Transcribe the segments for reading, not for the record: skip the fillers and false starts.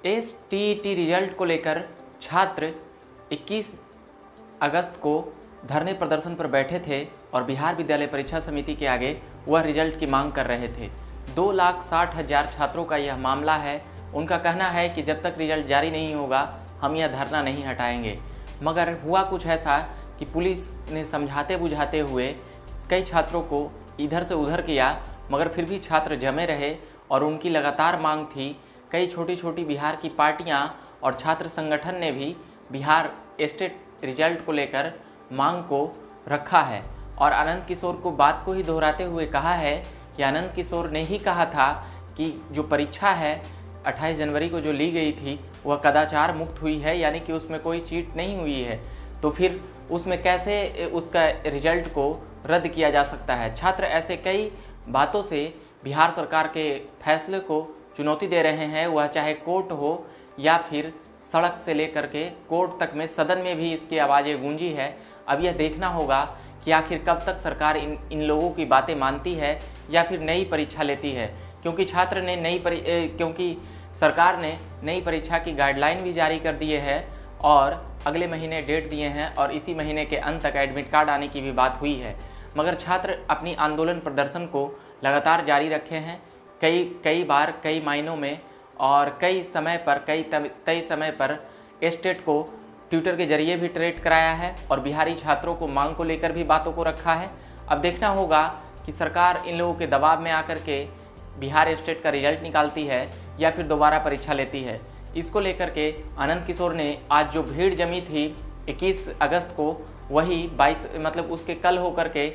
STET result को लेकर छात्र 21 अगस्त को धरने प्रदर्शन पर बैठे थे और बिहार विद्यालय परीक्षा समिति के आगे वह रिजल्ट की मांग कर रहे थे। 2,60,000 छात्रों का यह मामला है। उनका कहना है कि जब तक रिजल्ट जारी नहीं होगा हम यह धरना नहीं हटाएंगे। मगर हुआ कुछ ऐसा कि पुलिस ने समझाते बुझाते हुए कई छात्रों को इधर से उधर किया, मगर फिर भी छात्र जमे रहे और उनकी लगातार मांग थी। कई छोटी छोटी बिहार की पार्टियां और छात्र संगठन ने भी बिहार स्टेट रिजल्ट को लेकर मांग को रखा है और आनंद किशोर को बात को ही दोहराते हुए कहा है कि आनंद किशोर ने ही कहा था कि जो परीक्षा है 28 जनवरी को जो ली गई थी वह कदाचार मुक्त हुई है, यानी कि उसमें कोई चीट नहीं हुई है, तो फिर उसमें कैसे उसका रिजल्ट को रद्द किया जा सकता है। छात्र ऐसे कई बातों से बिहार सरकार के फैसले को चुनौती दे रहे हैं, वह चाहे कोर्ट हो या फिर सड़क से लेकर के कोर्ट तक में, सदन में भी इसकी आवाज़ें गूंजी है। अब यह देखना होगा कि आखिर कब तक सरकार इन लोगों की बातें मानती है या फिर नई परीक्षा लेती है, क्योंकि छात्र ने क्योंकि सरकार ने नई परीक्षा की गाइडलाइन भी जारी कर दिए है और अगले महीने डेट दिए हैं और इसी महीने के अंत तक एडमिट कार्ड आने की भी बात हुई है। मगर छात्र अपनी आंदोलन प्रदर्शन को लगातार जारी रखे हैं, कई बार कई महीनों में और कई समय पर स्टेट को ट्विटर के जरिए भी ट्रेड कराया है और बिहारी छात्रों को मांग को लेकर भी बातों को रखा है। अब देखना होगा कि सरकार इन लोगों के दबाव में आकर के बिहार स्टेट का रिजल्ट निकालती है या फिर दोबारा परीक्षा लेती है। इसको लेकर के आनंद किशोर ने आज जो भीड़ जमी थी 21 अगस्त को, वही 22 मतलब उसके कल होकर के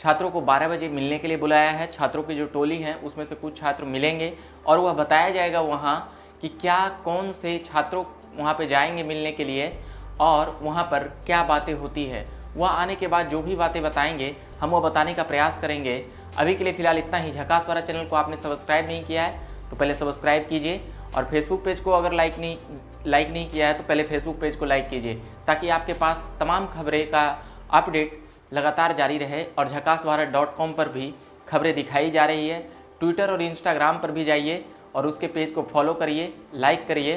छात्रों को 12 बजे मिलने के लिए बुलाया है। छात्रों की जो टोली है उसमें से कुछ छात्र मिलेंगे और वह बताया जाएगा वहाँ कि क्या कौन से छात्रों वहाँ पे जाएंगे मिलने के लिए और वहाँ पर क्या बातें होती है। वह आने के बाद जो भी बातें बताएंगे हम वो बताने का प्रयास करेंगे। अभी के लिए फिलहाल इतना ही। झकास वाला चैनल को आपने सब्सक्राइब नहीं किया है तो पहले सब्सक्राइब कीजिए और फेसबुक पेज को अगर लाइक नहीं किया है तो पहले फेसबुक पेज को लाइक कीजिए, ताकि आपके पास तमाम खबरें का अपडेट लगातार जारी रहे। और झकासवारा.com पर भी खबरें दिखाई जा रही है। ट्विटर और इंस्टाग्राम पर भी जाइए और उसके पेज को फॉलो करिए, लाइक करिए।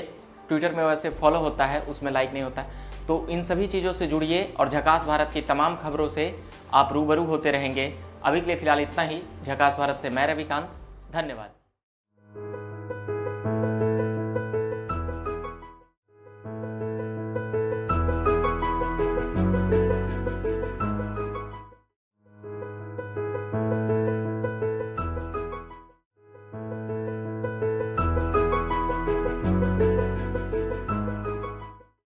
ट्विटर में वैसे फॉलो होता है, उसमें लाइक नहीं होता है। तो इन सभी चीज़ों से जुड़िए और झकास भारत की तमाम खबरों से आप रूबरू होते रहेंगे। अभी के लिए फिलहाल इतना ही। झकास भारत से मैं रविकांत, धन्यवाद।